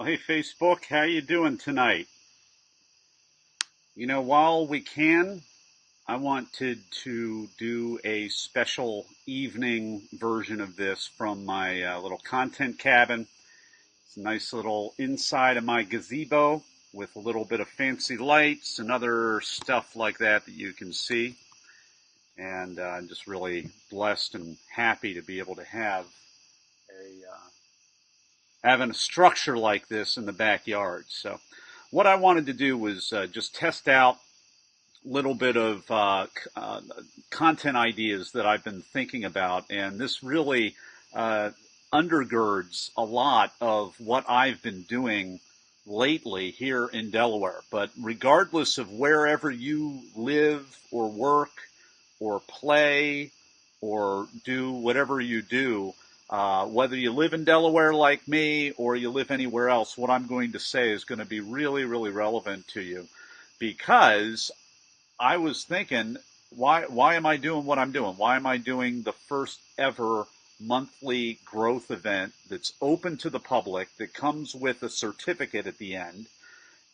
Well, hey Facebook, how you doing tonight? While we can, I wanted to do a special evening version of this from my little content cabin. It's a nice little inside of my gazebo with a little bit of fancy lights and other stuff like that you can see. And I'm just really blessed and happy to be able to have having a structure like this in the backyard. So what I wanted to do was just test out a little bit of content ideas that I've been thinking about, and this really uh, undergirds a lot of what I've been doing lately here in Delaware. But regardless of wherever you live or work or play or do whatever you do, whether you live in Delaware like me or you live anywhere else, what I'm going to say is going to be really, really relevant to you, because I was thinking, why am I doing what I'm doing? Why am I doing the first ever monthly growth event that's open to the public, that comes with a certificate at the end,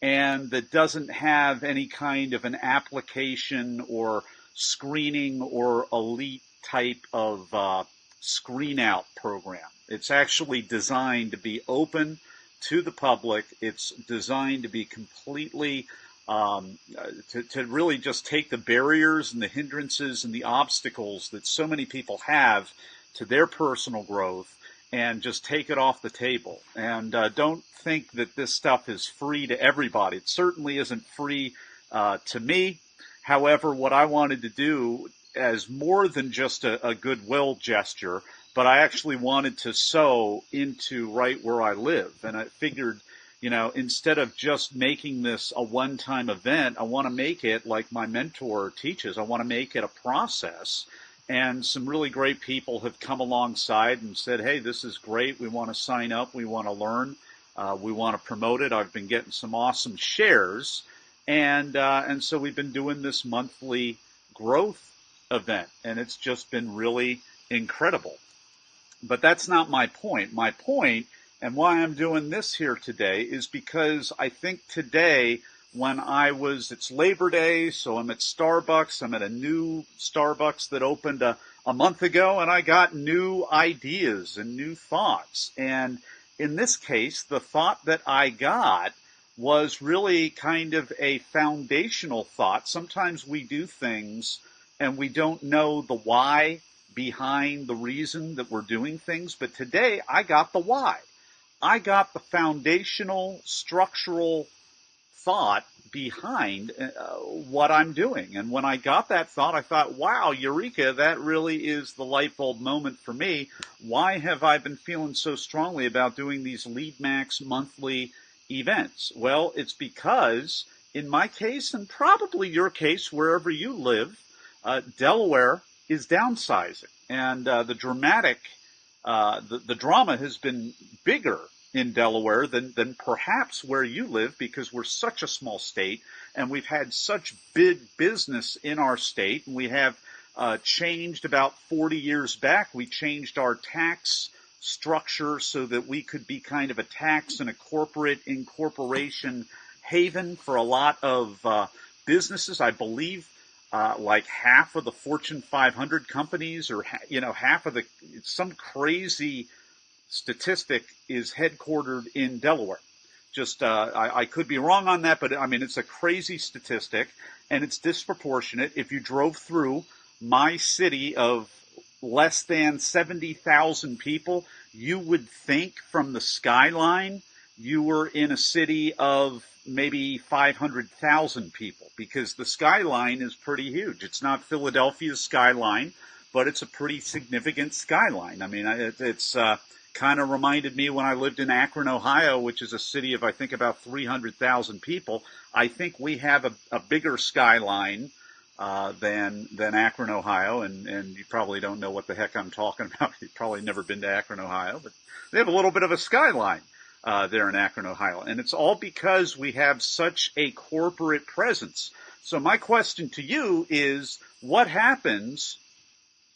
and that doesn't have any kind of an application or screening or elite type of screen out program? It's actually designed to be open to the public. It's designed to be completely to really just take the barriers and the hindrances and the obstacles that so many people have to their personal growth and just take it off the table. And don't think that this stuff is free to everybody. It certainly isn't free to me. However, what I wanted to do as more than just a goodwill gesture, but I actually wanted to sow into right where I live. And I figured, instead of just making this a one-time event, I want to make it like my mentor teaches. I want to make it a process. And some really great people have come alongside and said, hey, this is great. We want to sign up. We want to learn. We want to promote it. I've been getting some awesome shares. And so we've been doing this monthly growth event, and it's just been really incredible. But that's not my point. My point, and why I'm doing this here today, is because I think today, it's Labor Day, so I'm at Starbucks. I'm at a new Starbucks that opened a month ago, and I got new ideas and new thoughts. And in this case, the thought that I got was really kind of a foundational thought. Sometimes we do things and we don't know the why behind the reason that we're doing things. But today I got the why. I got the foundational structural thought behind what I'm doing. And when I got that thought, I thought, wow, eureka, that really is the light bulb moment for me. Why have I been feeling so strongly about doing these Lead Max monthly events? Well, it's because in my case, and probably your case, wherever you live, Delaware is downsizing. And the drama has been bigger in Delaware than perhaps where you live, because we're such a small state and we've had such big business in our state. And we have changed about 40 years back. We changed our tax structure so that we could be kind of a tax and a corporate incorporation haven for a lot of businesses. I believe like half of the Fortune 500 companies, or half of some crazy statistic is headquartered in Delaware. Just I could be wrong on that, but I mean, it's a crazy statistic, and it's disproportionate. If you drove through my city of less than 70,000 people, you would think from the skyline you were in a city of maybe 500,000 people, because the skyline is pretty huge. It's not Philadelphia's skyline, but it's a pretty significant skyline. I mean, it's kind of reminded me when I lived in Akron, Ohio, which is a city of, I think, about 300,000 people. I think we have a bigger skyline than Akron, Ohio, and you probably don't know what the heck I'm talking about. You've probably never been to Akron, Ohio, but they have a little bit of a skyline there in Akron, Ohio. And it's all because we have such a corporate presence. So my question to you is, what happens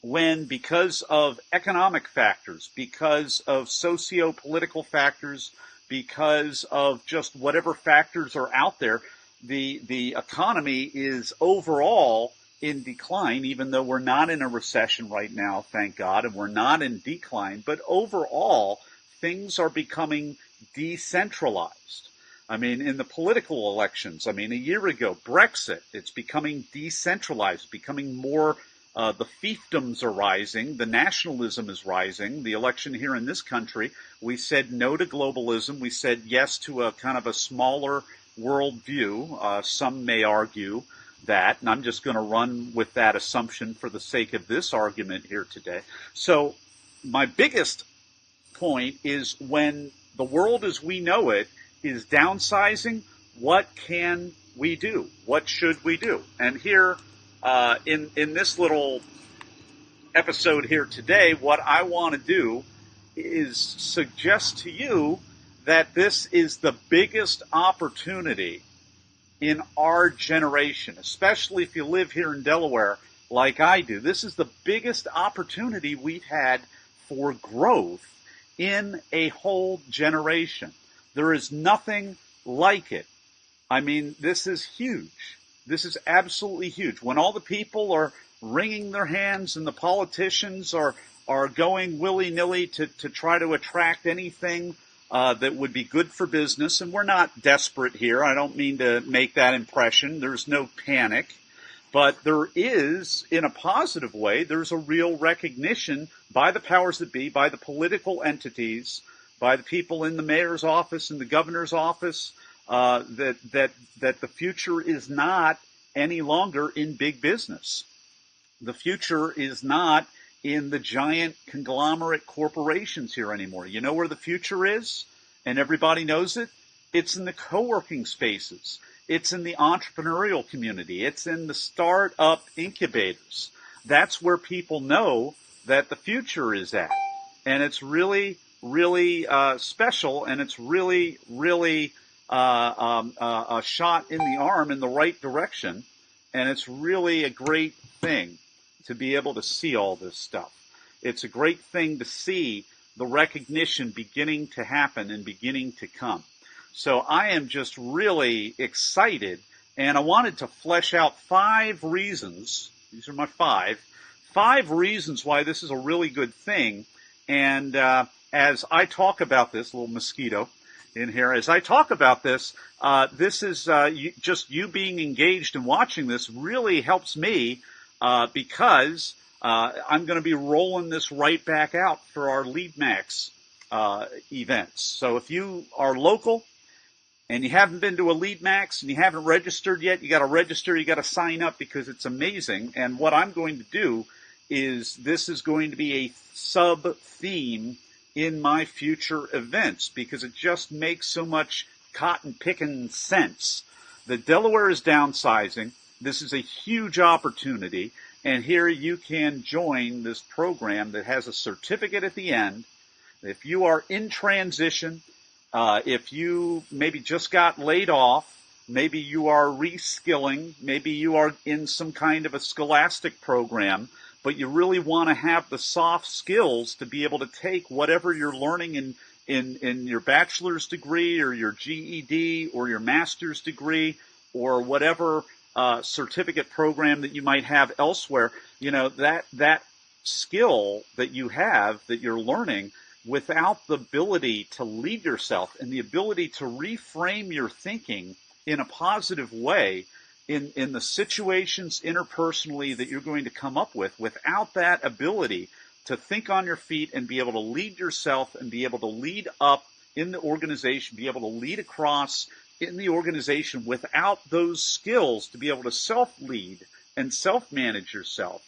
when, because of economic factors, because of socio-political factors, because of just whatever factors are out there. The economy is overall in decline, even though we're not in a recession right now, thank God, and we're not in decline. But overall, things are becoming decentralized. I mean, in the political elections, I mean, a year ago, Brexit, it's becoming decentralized, becoming more, the fiefdoms are rising, the nationalism is rising. The election here in this country, we said no to globalism, we said yes to a kind of a smaller worldview. Some may argue that, and I'm just going to run with that assumption for the sake of this argument here today. So my biggest point is, when the world as we know it is downsizing, what can we do? What should we do? And here, in this little episode here today, what I want to do is suggest to you that this is the biggest opportunity in our generation, especially if you live here in Delaware like I do. This is the biggest opportunity we've had for growth in a whole generation. There is nothing like it. I mean, this is huge. This is absolutely huge. When all the people are wringing their hands and the politicians are going willy-nilly to try to attract anything that would be good for business, and we're not desperate here. I don't mean to make that impression. There's no panic. But there is, in a positive way, there's a real recognition by the powers that be, by the political entities, by the people in the mayor's office and the governor's office, that the future is not any longer in big business. The future is not in the giant conglomerate corporations here anymore. You know where the future is? And everybody knows it? It's in the co-working spaces. It's in the entrepreneurial community. It's in the startup incubators. That's where people know that the future is at. And it's really, really special, and it's really, really a shot in the arm in the right direction. And it's really a great thing to be able to see all this stuff. It's a great thing to see the recognition beginning to happen and beginning to come. So I am just really excited, and I wanted to flesh out 5 reasons. These are my 5 reasons why this is a really good thing. And as I talk about this, little mosquito in here, as I talk about this, this is just you being engaged and watching this really helps me, because I'm going to be rolling this right back out for our Lead Max events. So if you are local and you haven't been to a Lead Max and you haven't registered yet, you got to register, you got to sign up, because it's amazing. And what I'm going to do is, this is going to be a sub-theme in my future events, because it just makes so much cotton-picking sense. The Delaware is downsizing. This is a huge opportunity, and here you can join this program that has a certificate at the end. If you are in transition, if you maybe just got laid off, maybe you are reskilling, maybe you are in some kind of a scholastic program, but you really want to have the soft skills to be able to take whatever you're learning in your bachelor's degree or your GED or your master's degree or whatever certificate program that you might have elsewhere. You know, that skill that you have, that you're learning, without the ability to lead yourself and the ability to reframe your thinking in a positive way in the situations interpersonally that you're going to come up with, without that ability to think on your feet and be able to lead yourself and be able to lead up in the organization, be able to lead across in the organization, without those skills to be able to self-lead and self-manage yourself.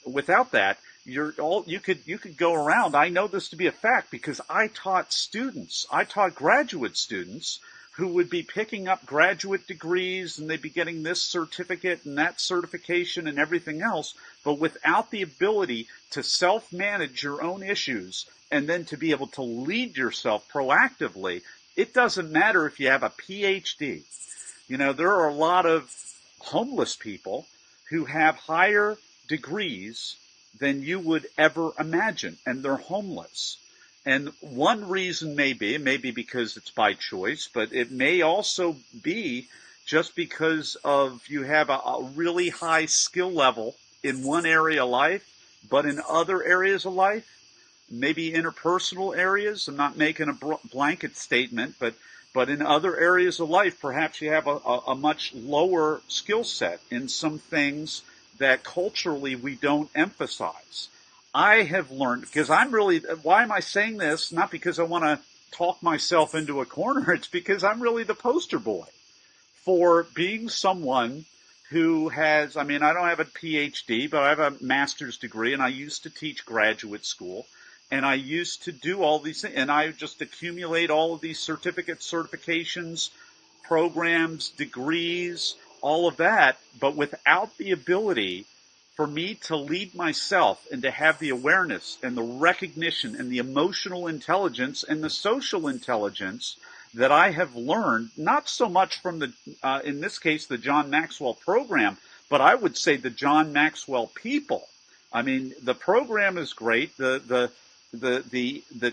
Without that, you could go around. I know this to be a fact because I taught graduate students who would be picking up graduate degrees, and they'd be getting this certificate and that certification and everything else, but without the ability to self-manage your own issues and then to be able to lead yourself proactively. It doesn't matter if you have a PhD. You know, there are a lot of homeless people who have higher degrees than you would ever imagine, and they're homeless. And one reason may be because it's by choice, but it may also be just because of you have a really high skill level in one area of life, but in other areas of life, maybe interpersonal areas. I'm not making a blanket statement, but in other areas of life, perhaps you have a much lower skill set in some things that culturally we don't emphasize. I have learned, because why am I saying this? Not because I want to talk myself into a corner. It's because I'm really the poster boy for being someone who has, I mean, I don't have a PhD, but I have a master's degree, and I used to teach graduate school, and I used to do all these things, and I just accumulate all of these certificates, certifications, programs, degrees, all of that, but without the ability for me to lead myself and to have the awareness and the recognition and the emotional intelligence and the social intelligence that I have learned, not so much from in this case, the John Maxwell program, but I would say the John Maxwell people. I mean, the program is great. The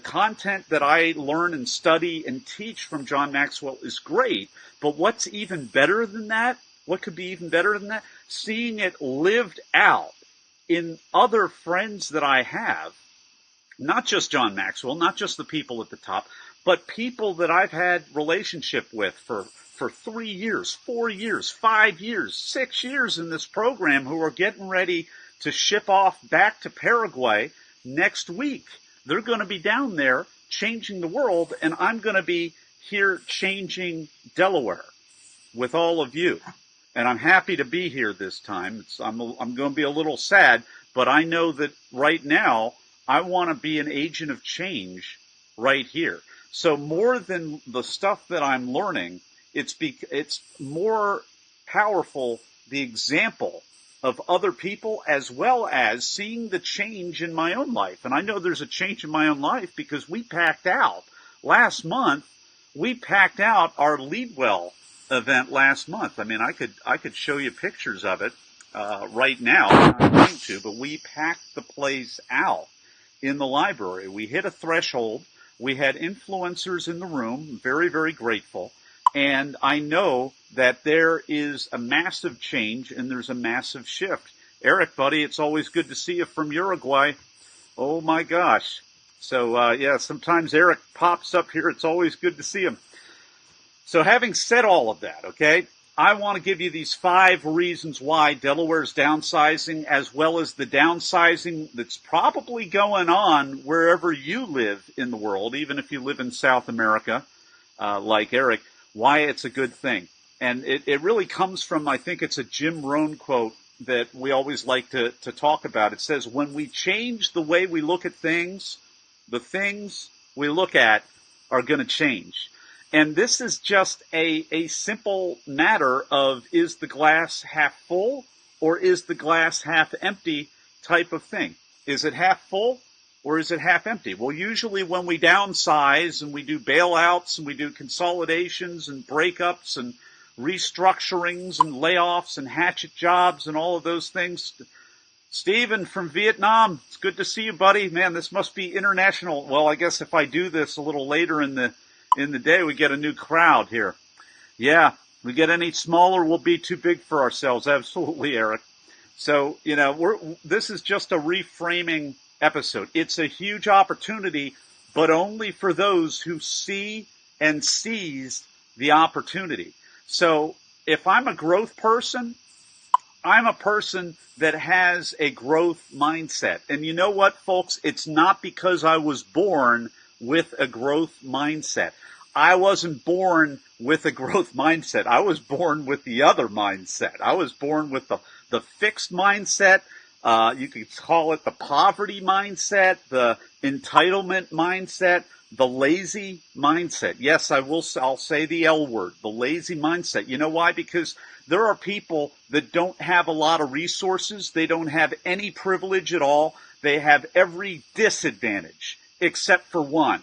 content that I learn and study and teach from John Maxwell is great. But what's even better than that? What could be even better than that? Seeing it lived out in other friends that I have, not just John Maxwell, not just the people at the top, but people that I've had relationship with for 3 years, 4 years, 5 years, 6 years in this program who are getting ready to ship off back to Paraguay next week. They're going to be down there changing the world, and I'm going to be here changing Delaware with all of you. And I'm happy to be here this time. I'm going to be a little sad, but I know that right now I want to be an agent of change right here. So more than the stuff that I'm learning, it's more powerful, the example of other people, as well as seeing the change in my own life. And I know there's a change in my own life because we packed out last month. We packed out our Leadwell event last month. I mean, I could show you pictures of it right now. I'm not going to, but we packed the place out in the library. We hit a threshold. We had influencers in the room. Very, very grateful. And I know that there is a massive change and there's a massive shift. Eric, buddy, it's always good to see you from Uruguay. Oh my gosh. So, yeah, sometimes Eric pops up here. It's always good to see him. So having said all of that, okay, I want to give you these 5 reasons why Delaware's downsizing, as well as the downsizing that's probably going on wherever you live in the world, even if you live in South America, like Eric, why it's a good thing. And it really comes from, I think it's a Jim Rohn quote that we always like to talk about. It says, when we change the way we look at things, the things we look at are going to change. And this is just a simple matter of, is the glass half full or is the glass half empty type of thing? Is it half full or is it half empty? Well, usually when we downsize and we do bailouts and we do consolidations and breakups and restructurings and layoffs and hatchet jobs and all of those things. Stephen from Vietnam, it's good to see you, buddy. Man, this must be international. Well, I guess if I do this a little later in the day, we get a new crowd here. Yeah, we get any smaller, we'll be too big for ourselves. Absolutely, Eric. So, this is just a reframing episode. It's a huge opportunity, but only for those who see and seize the opportunity. So if I'm a growth person, I'm a person that has a growth mindset. And you know what, folks? It's not because I was born with a growth mindset. I wasn't born with a growth mindset. I was born with the other mindset. I was born with the fixed mindset. You could call it the poverty mindset, the entitlement mindset, the lazy mindset. Yes, I'll say the L word, the lazy mindset. You know why? Because there are people that don't have a lot of resources. They don't have any privilege at all. They have every disadvantage except for one.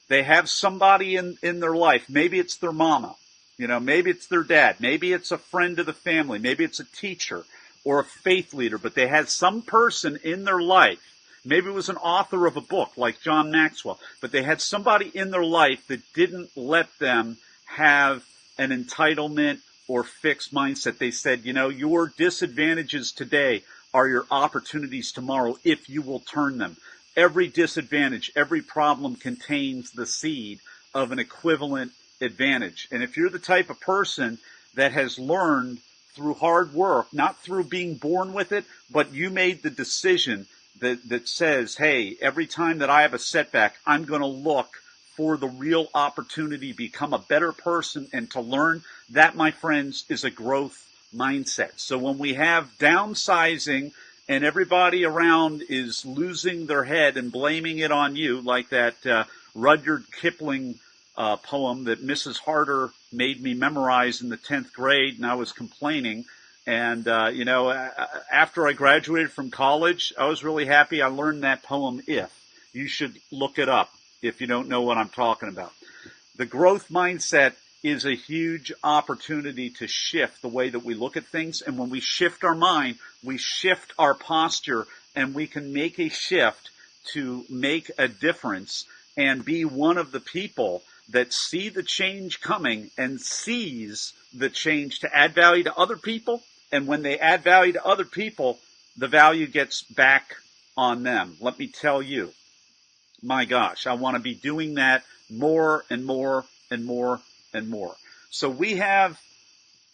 They have somebody in their life. Maybe it's their mama. Maybe it's their dad. Maybe it's a friend of the family. Maybe it's a teacher or a faith leader. But they had some person in their life Maybe it was an author of a book like John Maxwell, but they had somebody in their life that didn't let them have an entitlement or fixed mindset. They said, your disadvantages today are your opportunities tomorrow if you will turn them. Every disadvantage, every problem contains the seed of an equivalent advantage. And if you're the type of person that has learned through hard work, not through being born with it, but you made the decision that says, hey, every time that I have a setback, I'm going to look for the real opportunity, become a better person, and to learn. That, my friends, is a growth mindset. So when we have downsizing and everybody around is losing their head and blaming it on you, like that Rudyard Kipling poem that Mrs. Harder made me memorize in the 10th grade, and I was complaining. And, after I graduated from college, I was really happy I learned that poem, If. You should look it up if you don't know what I'm talking about. The growth mindset is a huge opportunity to shift the way that we look at things. And when we shift our mind, we shift our posture, and we can make a shift to make a difference and be one of the people that see the change coming and sees the change to add value to other people. And when they add value to other people, the value gets back on them. Let me tell you, my gosh, I want to be doing that more and more and more and more. So we have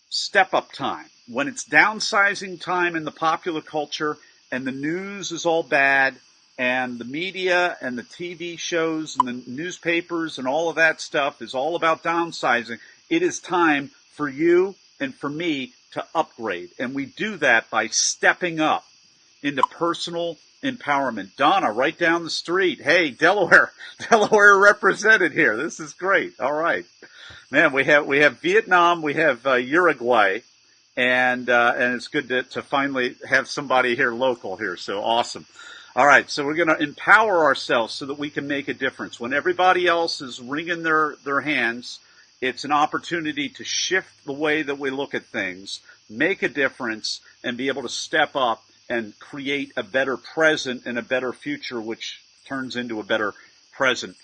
step-up time. When it's downsizing time in the popular culture and the news is all bad and the media and the TV shows and the newspapers and all of that stuff is all about downsizing, it is time for you and for me to upgrade. And we do that by stepping up into personal empowerment. Donna, right down the street. Hey, Delaware represented here. This is great. All right. Man, we have Vietnam, we have Uruguay, and it's good to finally have somebody here local here. So awesome. All right, so we're going to empower ourselves so that we can make a difference. When everybody else is wringing their hands, it's an opportunity to shift the way that we look at things, make a difference, and be able to step up and create a better present and a better future, which turns into a better present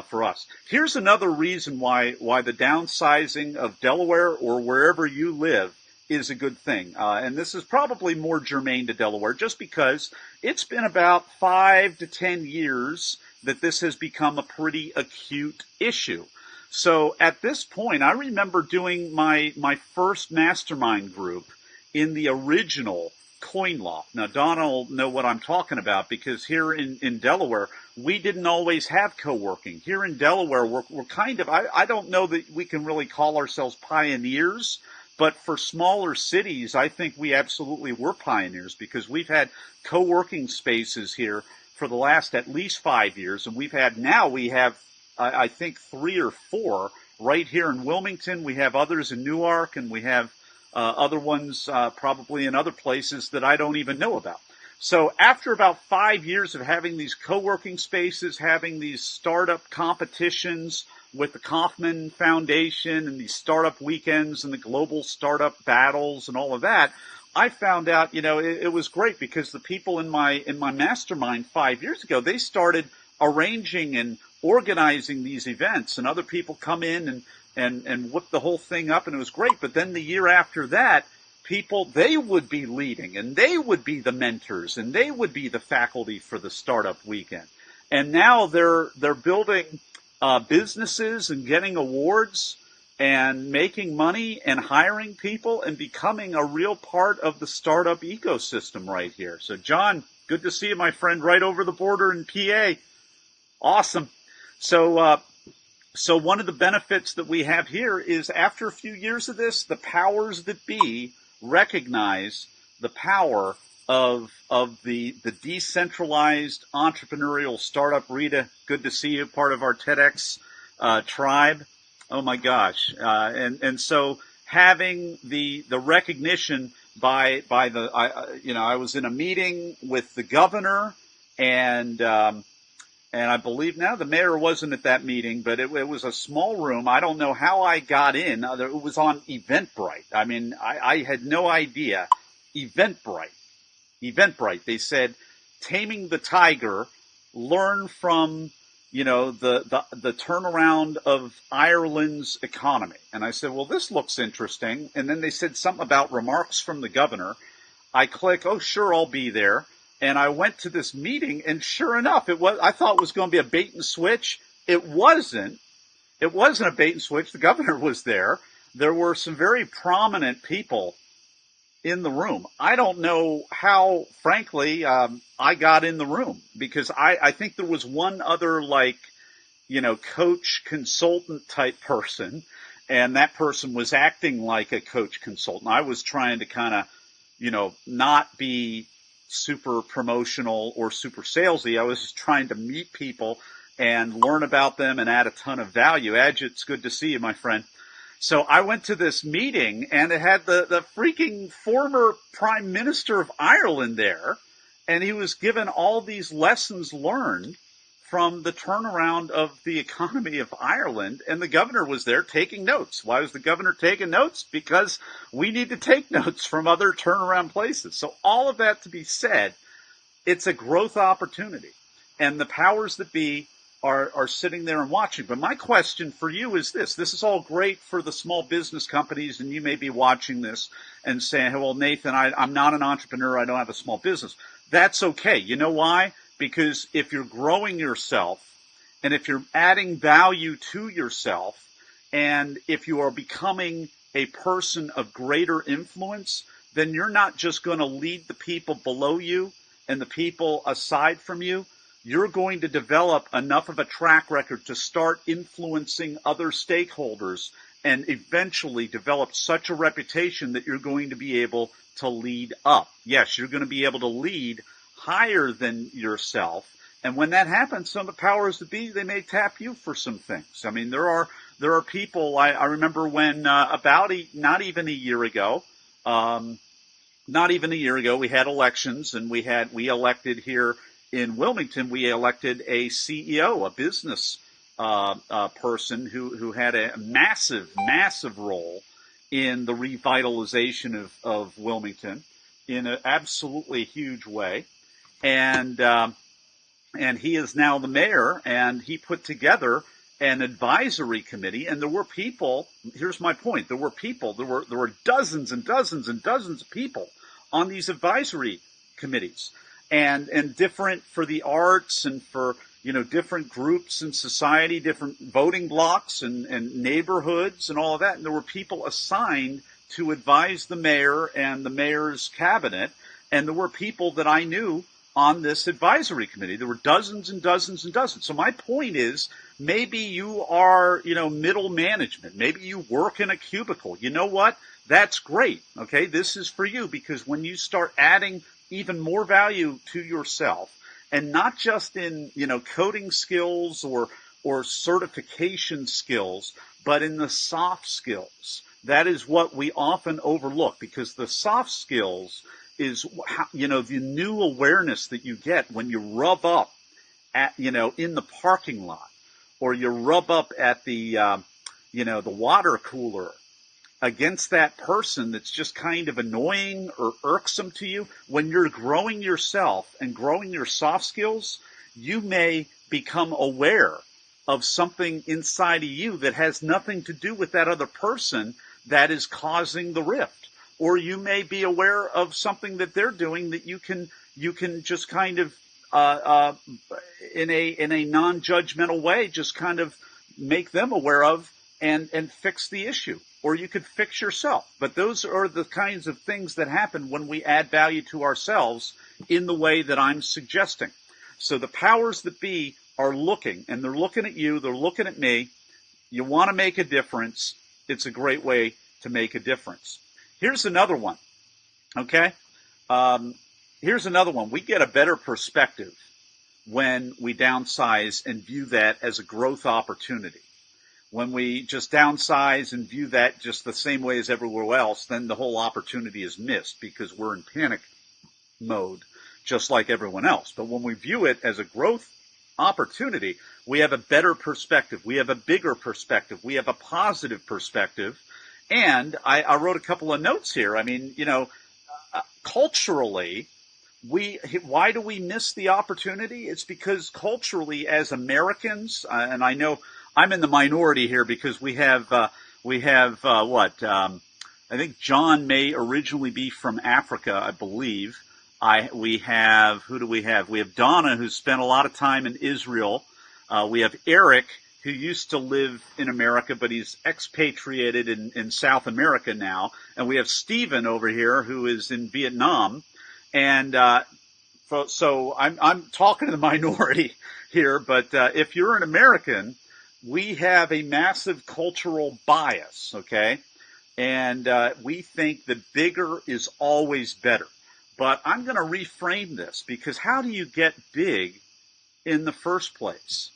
for us. Here's another reason why the downsizing of Delaware or wherever you live is a good thing. And this is probably more germane to Delaware just because it's been about 5 to 10 years that this has become a pretty acute issue. So at this point, I remember doing my first mastermind group in the original Coin Loft. Now, Donna will know what I'm talking about because here in Delaware, we didn't always have co-working. Here in Delaware, we're kind of, I don't know that we can really call ourselves pioneers, but for smaller cities, I think we absolutely were pioneers because we've had co-working spaces here for the last at least 5 years. And we have, I think, 3 or 4 right here in Wilmington. We have others in Newark, and we have other ones probably in other places that I don't even know about. So after about 5 years of having these co-working spaces, having these startup competitions with the Kauffman Foundation and these startup weekends and the global startup battles and all of that, I found out, it was great because the people in my mastermind 5 years ago, they started arranging and organizing these events, and other people come in and whip the whole thing up, and it was great. But then the year after that, people, they would be leading, and they would be the mentors, and they would be the faculty for the startup weekend. And now they're building businesses and getting awards and making money and hiring people and becoming a real part of the startup ecosystem right here. So, John, good to see you, my friend, right over the border in PA. Awesome. So one of the benefits that we have here is after a few years of this, the powers that be recognize the power of the decentralized entrepreneurial startup. Rita, good to see you, part of our TEDx tribe. Oh my gosh. And so having the recognition by the, I was in a meeting with the governor and I believe now the mayor wasn't at that meeting, but it was a small room. I don't know how I got in. It was on Eventbrite. I mean, I had no idea. Eventbrite. They said, Taming the Tiger, learn from, the turnaround of Ireland's economy. And I said, well, this looks interesting. And then they said something about remarks from the governor. I click, oh, sure, I'll be there. And I went to this meeting, and sure enough, I thought it was going to be a bait and switch. It wasn't. It wasn't a bait and switch. The governor was there. There were some very prominent people in the room. I don't know how, frankly, I got in the room, because I think there was one other, coach consultant type person, and that person was acting like a coach consultant. I was trying to kind of, not be super promotional or super salesy. I was just trying to meet people and learn about them and add a ton of value. Edge, it's good to see you, my friend. So I went to this meeting, and it had the freaking former Prime Minister of Ireland there, and he was given all these lessons learned from the turnaround of the economy of Ireland, and the governor was there taking notes. Why was the governor taking notes? Because we need to take notes from other turnaround places. So all of that to be said, it's a growth opportunity, and the powers that be are sitting there and watching. But my question for you is this. This is all great for the small business companies, and you may be watching this and saying, hey, well, Nathan, I'm not an entrepreneur. I don't have a small business. That's okay. You know why? Because if you're growing yourself, and if you're adding value to yourself, and if you are becoming a person of greater influence, then you're not just going to lead the people below you and the people aside from you. You're going to develop enough of a track record to start influencing other stakeholders and eventually develop such a reputation that you're going to be able to lead up. Yes, you're going to be able to lead higher than yourself. And when that happens, some of the powers that be, they may tap you for some things. I mean, there are people, I remember when not even a year ago, we had elections, and we elected here in Wilmington, we elected a CEO, a business person who had a massive role in the revitalization of Wilmington in an absolutely huge way. And he is now the mayor, and he put together an advisory committee, and there were people, here's my point, there were dozens and dozens and dozens of people on these advisory committees. And different for the arts, and for, different groups in society, different voting blocks and neighborhoods and all of that. And there were people assigned to advise the mayor and the mayor's cabinet. And there were people that I knew on this advisory committee. There were dozens and dozens and dozens. So my point is, maybe you are, middle management. Maybe you work in a cubicle. You know what? That's great. Okay. This is for you, because when you start adding even more value to yourself, and not just in, coding skills or certification skills, but in the soft skills. That is what we often overlook, because the soft skills is, the new awareness that you get when you rub up at, in the parking lot, or you rub up at the, the water cooler against that person that's just kind of annoying or irksome to you. When you're growing yourself and growing your soft skills, you may become aware of something inside of you that has nothing to do with that other person that is causing the rift. Or you may be aware of something that they're doing that you can just kind of, in a non-judgmental way, just kind of make them aware of and fix the issue. Or you could fix yourself. But those are the kinds of things that happen when we add value to ourselves in the way that I'm suggesting. So the powers that be are looking, and they're looking at you, they're looking at me. You want to make a difference. It's a great way to make a difference. Here's another one. Okay? Here's another one. We get a better perspective when we downsize and view that as a growth opportunity. When we just downsize and view that just the same way as everywhere else, then the whole opportunity is missed, because we're in panic mode, just like everyone else. But when we view it as a growth opportunity, we have a better perspective. We have a bigger perspective. We have a positive perspective. And I wrote a couple of notes here. I mean, culturally, why do we miss the opportunity? It's because culturally, as Americans, and I know I'm in the minority here because I think John may originally be from Africa, I believe. We have, who do we have? We have Donna, who spent a lot of time in Israel. We have Eric, who used to live in America, but he's expatriated in South America now. And we have Stephen over here, who is in Vietnam. And so I'm talking to the minority here, but if you're an American, we have a massive cultural bias, okay? And we think the bigger is always better. But I'm going to reframe this, because how do you get big in the first place?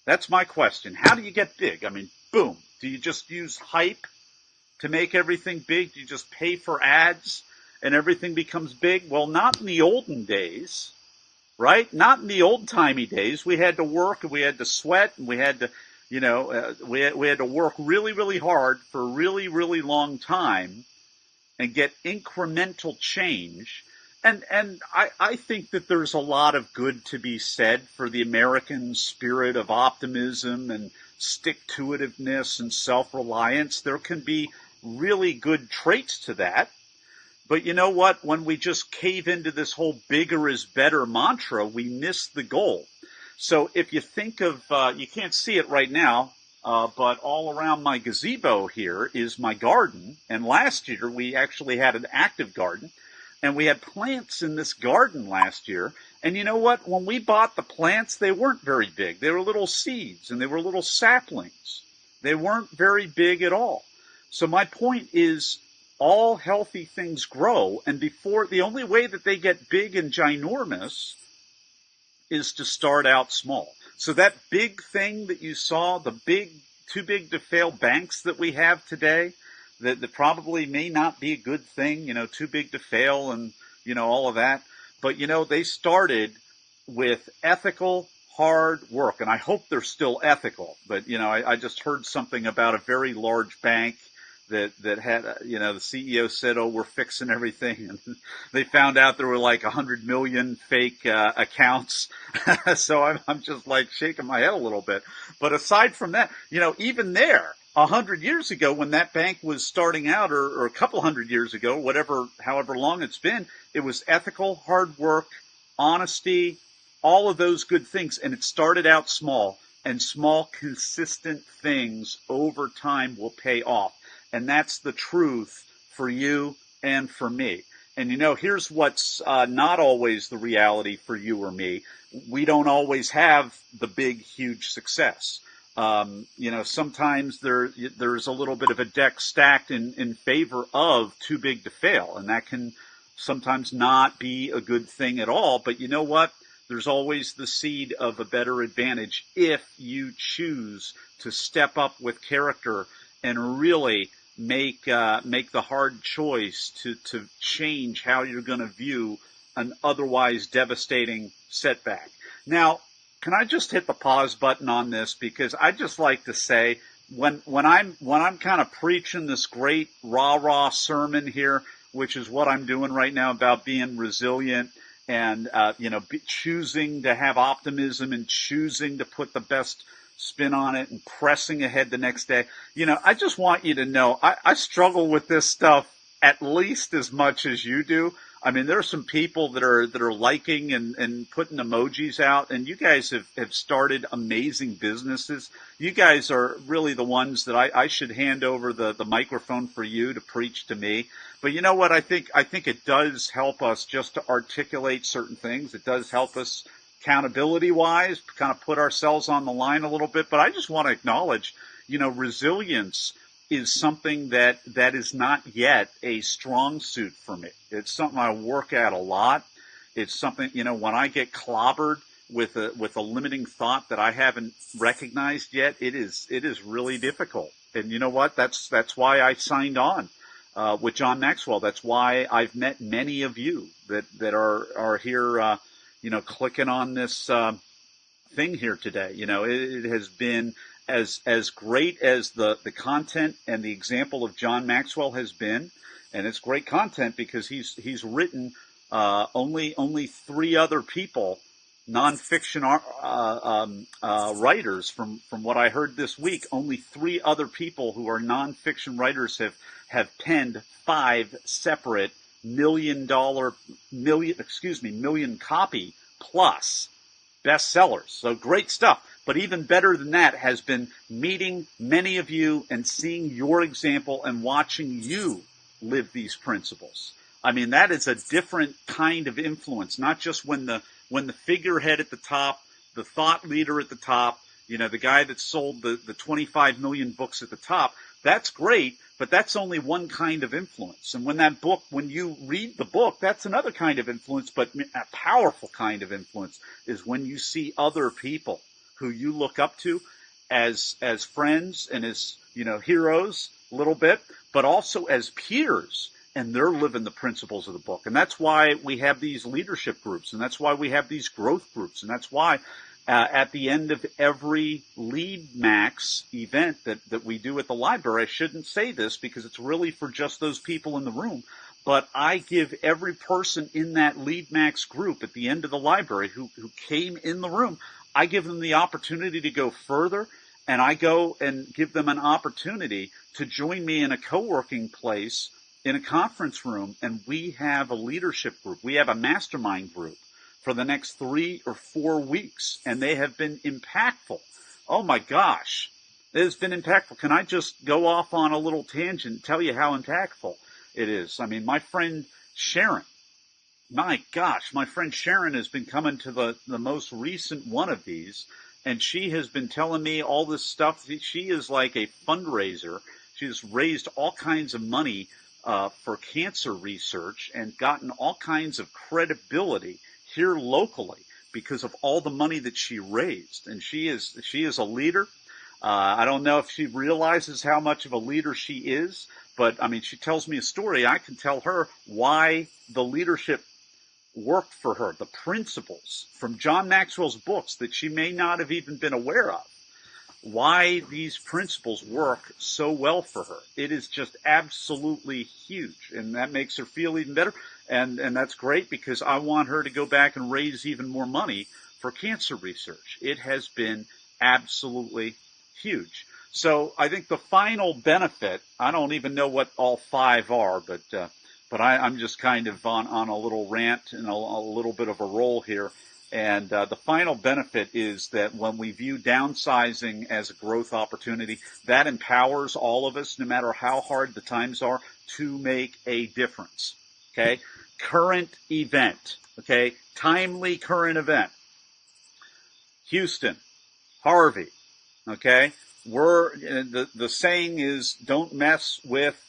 That's my question. How do you get big? I mean, boom. Do you just use hype to make everything big? Do you just pay for ads and everything becomes big? Well, not in the olden days, right? Not in the old-timey days. We had to work and we had to sweat and we had to, we had to work really, really hard for a really, really long time and get incremental change. And I think that there's a lot of good to be said for the American spirit of optimism and stick-to-itiveness and self-reliance. There can be really good traits to that. But you know what? When we just cave into this whole bigger is better mantra, we miss the goal. So if you think of, you can't see it right now, but all around my gazebo here is my garden. And last year we actually had an active garden. And we had plants in this garden last year. And you know what? When we bought the plants, they weren't very big. They were little seeds and they were little saplings. They weren't very big at all. So my point is, all healthy things grow. And the only way that they get big and ginormous is to start out small. So that big thing that you saw, the big, too big to fail banks that we have today, that probably may not be a good thing, too big to fail and, all of that. But, they started with ethical, hard work. And I hope they're still ethical. But, I just heard something about a very large bank that had, the CEO said, oh, we're fixing everything. And they found out there were like 100 million fake accounts. So I'm just like shaking my head a little bit. But aside from that, even there, 100 years ago when that bank was starting out, or a couple hundred years ago, however long it's been, it was ethical, hard work, honesty, all of those good things. And it started out small, and small, consistent things over time will pay off. And that's the truth for you and for me. And here's what's not always the reality for you or me. We don't always have the big, huge success. Sometimes there's a little bit of a deck stacked in favor of too big to fail, and that can sometimes not be a good thing at all. But you know what? There's always the seed of a better advantage if you choose to step up with character and really make the hard choice to change how you're going to view an otherwise devastating setback. Now, can I just hit the pause button on this? Because I just like to say, when I'm kind of preaching this great rah-rah sermon here, which is what I'm doing right now about being resilient and choosing to have optimism and choosing to put the best spin on it and pressing ahead the next day. I just want you to know I struggle with this stuff at least as much as you do. I mean, there are some people that are liking and putting emojis out, and you guys have started amazing businesses. You guys are really the ones that I should hand over the microphone for you to preach to me. But you know what? I think it does help us just to articulate certain things. It does help us accountability-wise, kind of put ourselves on the line a little bit. But I just want to acknowledge, resilience is something that is not yet a strong suit for me. It's something I work at a lot. It's something, when I get clobbered with a limiting thought that I haven't recognized yet, it is really difficult. And you know what? That's why I signed on with John Maxwell. That's why I've met many of you that are here, clicking on this thing here today. It has been as great as the content and the example of John Maxwell has been, and it's great content because he's written only three other people, nonfiction writers, from what I heard this week, only three other people who are nonfiction writers have penned 5 separate million copy plus bestsellers. So great stuff. But even better than that has been meeting many of you and seeing your example and watching you live these principles. I mean, that is a different kind of influence, not just when the figurehead at the top, the thought leader at the top, the guy that sold the 25 million books at the top. That's great, but that's only one kind of influence. And when you read the book, that's another kind of influence, but a powerful kind of influence is when you see other people who you look up to as friends and as, heroes a little bit, but also as peers, and they're living the principles of the book. And that's why we have these leadership groups, and that's why we have these growth groups, and that's why at the end of every Lead Max event that we do at the library, I shouldn't say this because it's really for just those people in the room, but I give every person in that Lead Max group at the end of the library who came in the room, I give them the opportunity to go further, and I go and give them an opportunity to join me in a co-working place in a conference room, and we have a leadership group. We have a mastermind group for the next 3 or 4 weeks, and they have been impactful. Oh my gosh, it has been impactful. Can I just go off on a little tangent and tell you how impactful it is? I mean, my friend Sharon, my friend Sharon has been coming to the most recent one of these, and she has been telling me all this stuff. She is like a fundraiser. She's raised all kinds of money for cancer research and gotten all kinds of credibility here locally because of all the money that she raised. And she is a leader. I don't know if she realizes how much of a leader she is, but I mean, she tells me a story. I can tell her why the leadership worked for her, the principles from John Maxwell's books that she may not have even been aware of, why these principles work so well for her. It is just absolutely huge, and that makes her feel even better. And that's great because I want her to go back and raise even more money for cancer research. It has been absolutely huge. So I think the final benefit, I don't even know what all 5 are, but I'm just kind of on a little rant and a little bit of a roll here. And the final benefit is that when we view downsizing as a growth opportunity, that empowers all of us, no matter how hard the times are, to make a difference. Okay? Current event. Okay? Timely current event. Houston. Harvey. Okay? The saying is, don't mess with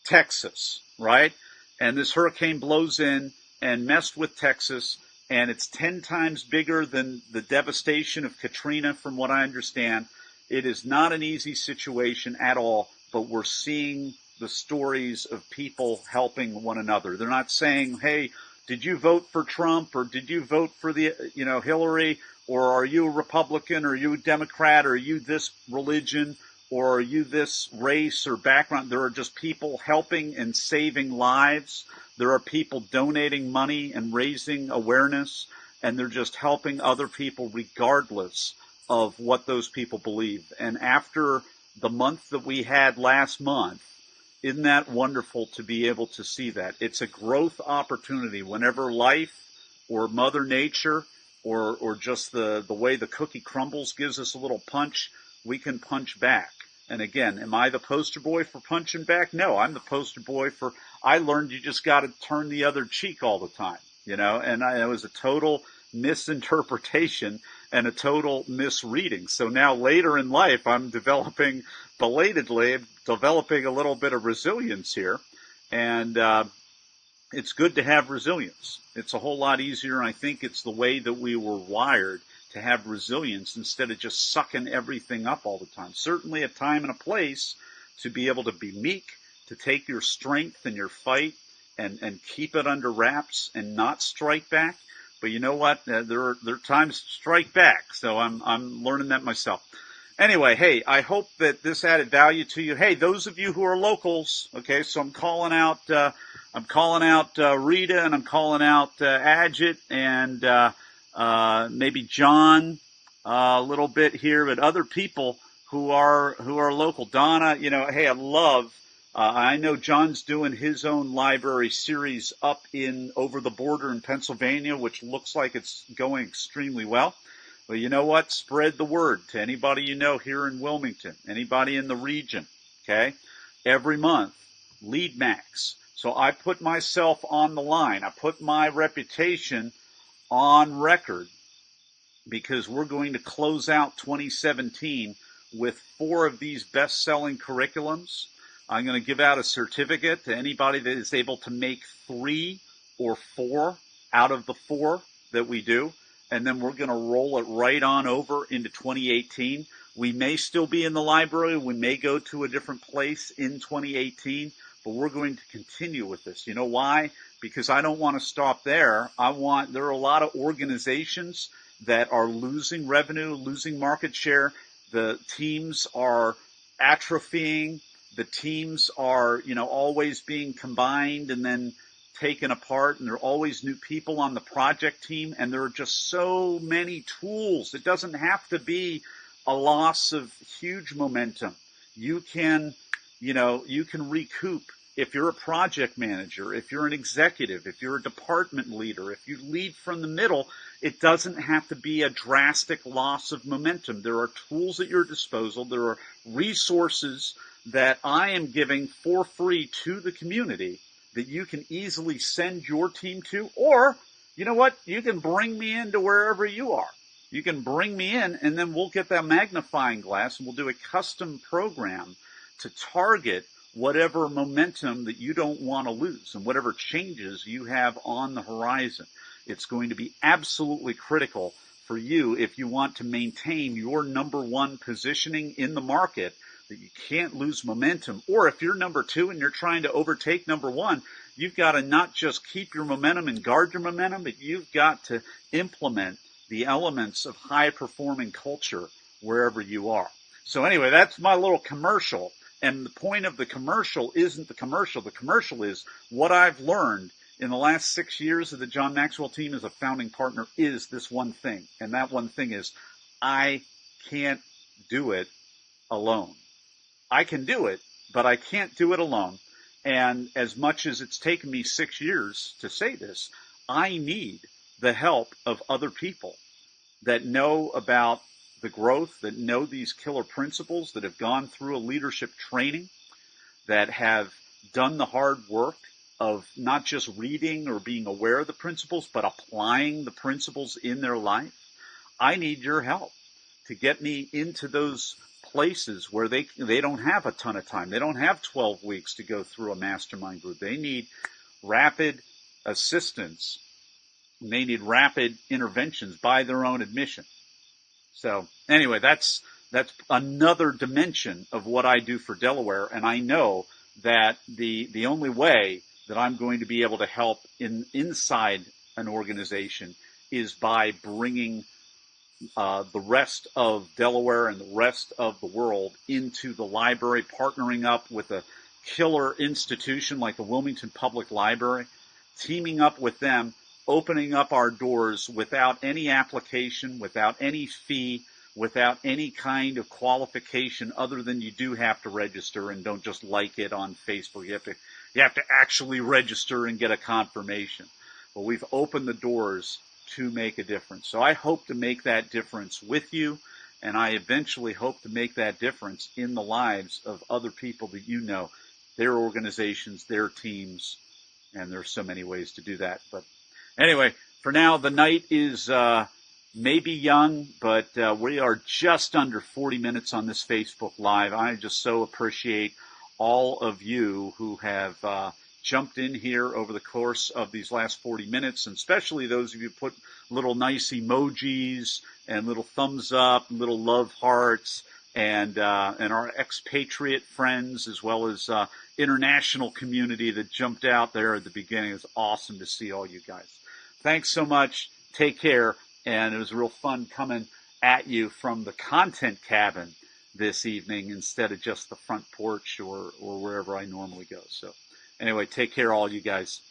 Texas, right? And this hurricane blows in and messed with Texas, and it's 10 times bigger than the devastation of Katrina, from what I understand. It is not an easy situation at all, but we're seeing the stories of people helping one another. They're not saying, hey, did you vote for Trump, or did you vote for Hillary, or are you a Republican, or are you a Democrat, or are you this religion, or are you this race or background? There are just people helping and saving lives. There are people donating money and raising awareness, and they're just helping other people regardless of what those people believe. And after the month that we had last month, isn't that wonderful to be able to see that? It's a growth opportunity whenever life or Mother Nature or just the way the cookie crumbles gives us a little punch, we can punch back. And again, am I the poster boy for punching back? No, I'm the poster boy for, I learned you just got to turn the other cheek all the time, and it was a total misinterpretation and a total misreading. So now later in life, I'm belatedly developing a little bit of resilience here. And it's good to have resilience. It's a whole lot easier, and I think it's the way that we were wired to have resilience instead of just sucking everything up all the time. Certainly a time and a place to be able to be meek, to take your strength and your fight and keep it under wraps and not strike back. But you know what? There are times to strike back. So I'm learning that myself. Anyway, hey, I hope that this added value to you. Hey, those of you who are locals, okay, so I'm calling out I'm calling out Rita, and I'm calling out Ajit, and maybe John a little bit here, but other people who are local. Donna, hey, I love. I know John's doing his own library series up in over the border in Pennsylvania, which looks like it's going extremely well. Well, you know what? Spread the word to anybody you know here in Wilmington, anybody in the region, okay? Every month, lead max. So I put myself on the line. I put my reputation on record because we're going to close out 2017 with 4 of these best-selling curriculums. I'm going to give out a certificate to anybody that is able to make 3 or 4 out of the 4 that we do. And then we're going to roll it right on over into 2018. We may still be in the library. We may go to a different place in 2018, but we're going to continue with this. You know why? Because I don't want to stop there. There are a lot of organizations that are losing revenue, losing market share. The teams are atrophying. The teams are, always being combined and then taken apart, and there are always new people on the project team, and there are just so many tools. It doesn't have to be a loss of huge momentum. You can recoup if you're a project manager, if you're an executive, if you're a department leader, if you lead from the middle. It doesn't have to be a drastic loss of momentum. There are tools at your disposal. There are resources that I am giving for free to the community that you can easily send your team to, or, you know what, you can bring me into wherever you are. You can bring me in, and then we'll get that magnifying glass, and we'll do a custom program to target whatever momentum that you don't want to lose and whatever changes you have on the horizon. It's going to be absolutely critical for you if you want to maintain your number 1 positioning in the market, that you can't lose momentum. Or if you're number 2 and you're trying to overtake number 1, you've got to not just keep your momentum and guard your momentum, but you've got to implement the elements of high-performing culture wherever you are. So anyway, that's my little commercial. And the point of the commercial isn't the commercial. The commercial is what I've learned in the last 6 years of the John Maxwell team as a founding partner is this one thing. And that one thing is I can't do it alone. I can do it, but I can't do it alone. And as much as it's taken me 6 years to say this, I need the help of other people that know about the growth, that know these killer principles, that have gone through a leadership training, that have done the hard work of not just reading or being aware of the principles, but applying the principles in their life. I need your help to get me into those places where they don't have a ton of time. They don't have 12 weeks to go through a mastermind group. They need rapid assistance. They need rapid interventions by their own admission. So anyway, that's another dimension of what I do for Delaware, and I know that the only way that I'm going to be able to help inside an organization is by bringing the rest of Delaware and the rest of the world into the library, partnering up with a killer institution like the Wilmington Public Library, teaming up with them, opening up our doors without any application, without any fee, without any kind of qualification other than you do have to register, and don't just like it on Facebook. You have to actually register and get a confirmation. But we've opened the doors to make a difference. So I hope to make that difference with you, and I eventually hope to make that difference in the lives of other people that you know, their organizations, their teams, and there's so many ways to do that. But anyway, for now, the night is maybe young, but we are just under 40 minutes on this Facebook Live. I just so appreciate all of you who have jumped in here over the course of these last 40 minutes, and especially those of you who put little nice emojis and little thumbs up, little love hearts, and our expatriate friends, as well as international community that jumped out there at the beginning. It's awesome to see all you guys. Thanks so much. Take care. And it was real fun coming at you from the content cabin this evening instead of just the front porch or wherever I normally go. So Anyway, take care, all you guys.